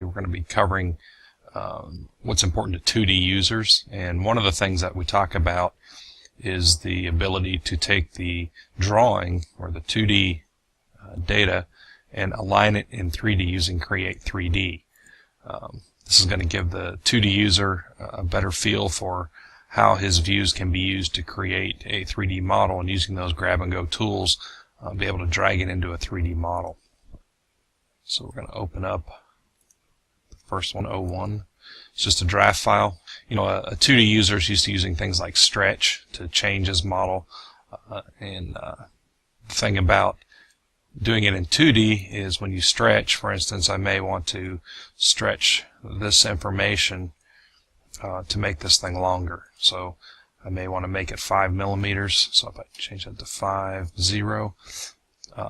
We're going to be covering what's important to 2D users, and one of the things that we talk about is the ability to take the drawing or the 2D data and align it in 3D using Create 3D. This is going to give the 2D user a better feel for how his views can be used to create a 3D model, and using those grab and go tools be able to drag it into a 3D model. So we're going to open up the first one, 01. It's just a draft file. You know, a 2D user is used to using things like stretch to change his model, and the thing about doing it in 2D is when you stretch, for instance, I may want to stretch this information to make this thing longer. So I may want to make it 5 millimeters. So if I change that to 5.0,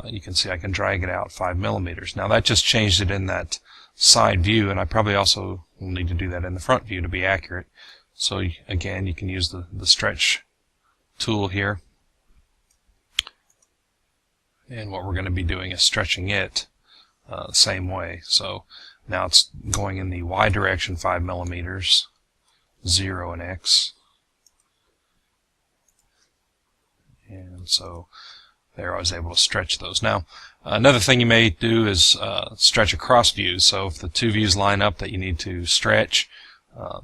you can see I can drag it out 5 millimeters. Now that just changed it in that side view, and I probably also will need to do that in the front view to be accurate. So again, you can use the stretch tool here. And what we're going to be doing is stretching it the same way. So now it's going in the Y direction 5 millimeters, 0 and X. And so there I was able to stretch those. Now another thing you may do is stretch across views. So if the two views line up that you need to stretch,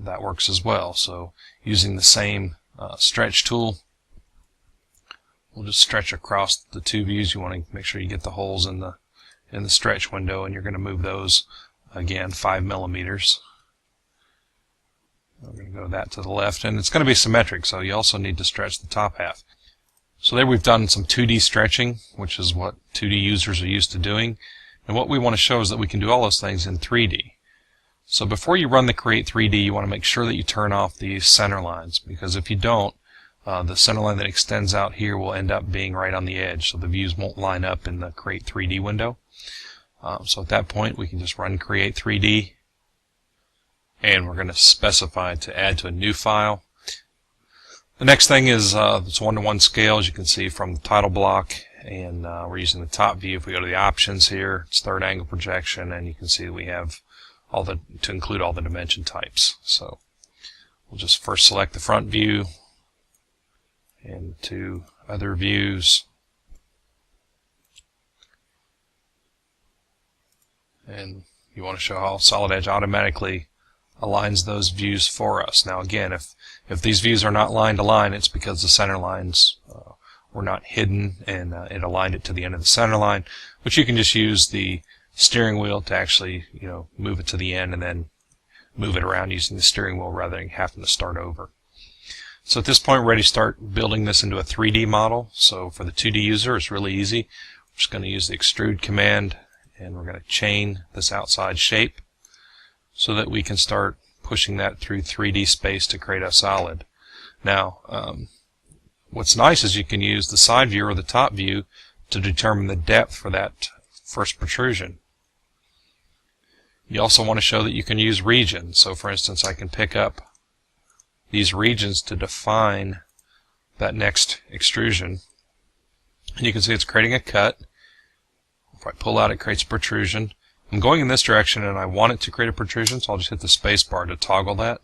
that works as well. So using the same stretch tool, we'll just stretch across the two views. You want to make sure you get the holes in the stretch window, and you're going to move those again 5 millimeters. We're going to go that to the left, and it's going to be symmetric, so you also need to stretch the top half. So there we've done some 2D stretching, which is what 2D users are used to doing, and what we want to show is that we can do all those things in 3D. So before you run the Create 3D, you want to make sure that you turn off these center lines, because if you don't, the center line that extends out here will end up being right on the edge, so the views won't line up in the Create 3D window. So at that point we can just run Create 3D, and we're going to specify to add to a new file. The next thing is this one-to-one scale, as you can see from the title block, and we're using the top view. If we go to the options here, it's third angle projection, and you can see that we have to include all the dimension types. So we'll just first select the front view, and to other views, and you want to show how Solid Edge automatically aligns those views for us. Now again, if these views are not line to line, it's because the center lines were not hidden, and it aligned it to the end of the center line, but you can just use the steering wheel to actually, you know, move it to the end and then move it around using the steering wheel rather than having to start over. So at this point we're ready to start building this into a 3D model. So for the 2D user, it's really easy. We're just going to use the extrude command, and we're going to chain this outside shape so that we can start pushing that through 3D space to create a solid. Now what's nice is you can use the side view or the top view to determine the depth for that first protrusion. You also want to show that you can use regions. So for instance, I can pick up these regions to define that next extrusion, and you can see it's creating a cut. If I pull out, it creates a protrusion. I'm going in this direction and I want it to create a protrusion, so I'll just hit the space bar to toggle that,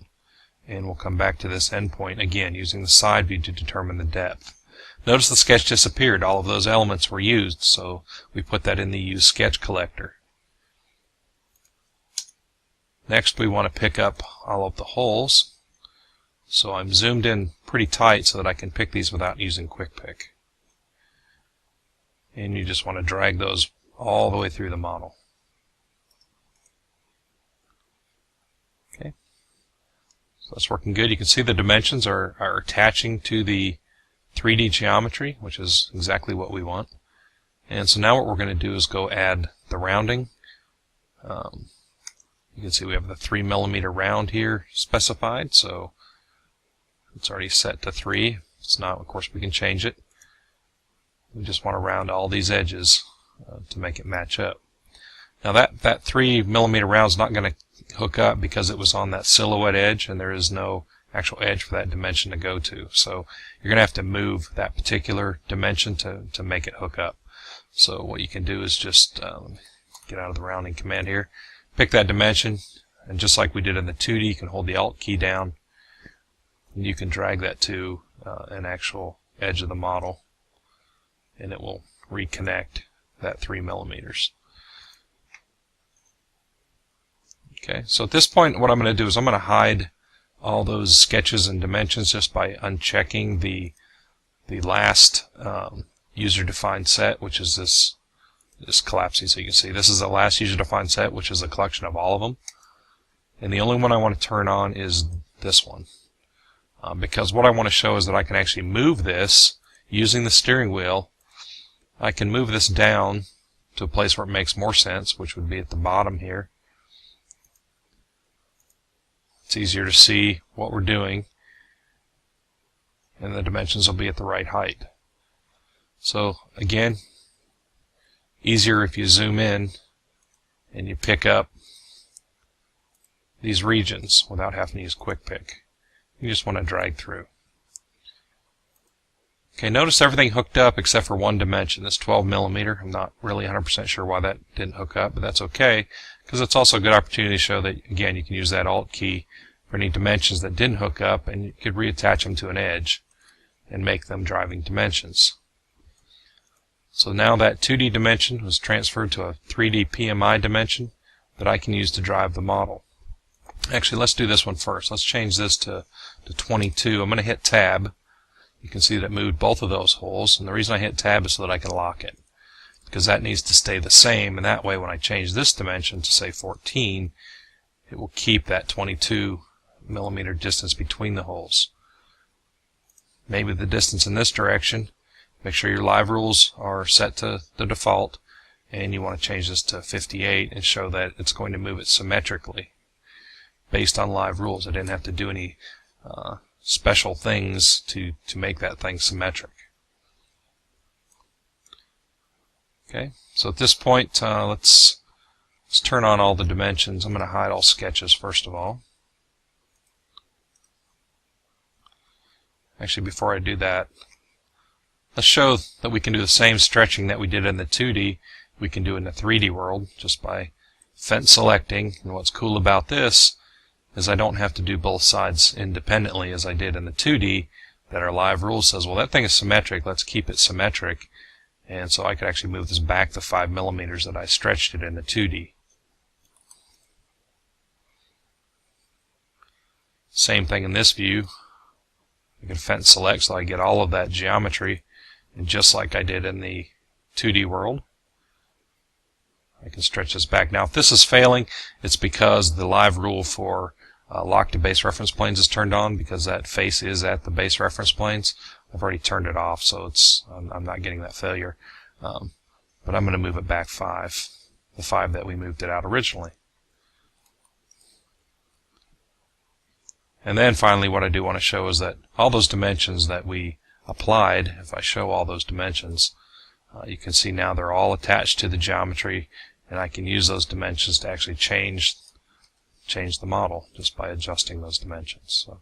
and we'll come back to this endpoint again using the side view to determine the depth. Notice the sketch disappeared. All of those elements were used, so we put that in the Use Sketch collector. Next we want to pick up all of the holes. So I'm zoomed in pretty tight so that I can pick these without using Quick Pick. And you just want to drag those all the way through the model. Okay, so that's working good. You can see the dimensions are attaching to the 3D geometry, which is exactly what we want. And so now what we're going to do is go add the rounding. You can see we have the 3 millimeter round here specified, so it's already set to 3. If it's not, of course, we can change it. We just want to round all these edges to make it match up. Now that 3 millimeter round is not going to hook up because it was on that silhouette edge, and there is no actual edge for that dimension to go to. So you're going to have to move that particular dimension to make it hook up. So what you can do is just get out of the rounding command here, pick that dimension, and just like we did in the 2D, you can hold the Alt key down, and you can drag that to an actual edge of the model, and it will reconnect that 3 millimeters. Okay, so at this point what I'm going to do is I'm going to hide all those sketches and dimensions just by unchecking the last user-defined set, which is this collapsing. So you can see this is the last user-defined set, which is a collection of all of them. And the only one I want to turn on is this one. Because what I want to show is that I can actually move this using the steering wheel. I can move this down to a place where it makes more sense, which would be at the bottom here. It's easier to see what we're doing, and the dimensions will be at the right height. So again, easier if you zoom in and you pick up these regions without having to use quick pick. You just want to drag through. Okay, notice everything hooked up except for one dimension, this 12 millimeter. I'm not really 100% sure why that didn't hook up, but that's okay, because it's also a good opportunity to show that, again, you can use that Alt key for any dimensions that didn't hook up, and you could reattach them to an edge and make them driving dimensions. So now that 2D dimension was transferred to a 3D PMI dimension that I can use to drive the model. Actually, let's do this one first. Let's change this to 22. I'm going to hit Tab. You can see that it moved both of those holes, and the reason I hit Tab is so that I can lock it, because that needs to stay the same, and that way when I change this dimension to say 14, it will keep that 22 millimeter distance between the holes. Maybe the distance in this direction. Make sure your live rules are set to the default, and you want to change this to 58 and show that it's going to move it symmetrically based on live rules. I didn't have to do any special things to make that thing symmetric. Okay, so at this point let's turn on all the dimensions. I'm going to hide all sketches first of all. Actually, before I do that, let's show that we can do the same stretching that we did in the 2D, we can do in the 3D world just by fence selecting. And what's cool about this is I don't have to do both sides independently as I did in the 2D, that our live rule says, well, that thing is symmetric, let's keep it symmetric. And so I could actually move this back the 5 millimeters that I stretched it in the 2D. Same thing in this view. I can fence select so I get all of that geometry, and just like I did in the 2D world, I can stretch this back. Now if this is failing, it's because the live rule for lock to base reference planes is turned on, because that face is at the base reference planes. I've already turned it off, so I'm not getting that failure. But I'm going to move it back 5, the 5 that we moved it out originally. And then finally what I do want to show is that all those dimensions that we applied, if I show all those dimensions, you can see now they're all attached to the geometry, and I can use those dimensions to actually change the model just by adjusting those dimensions. So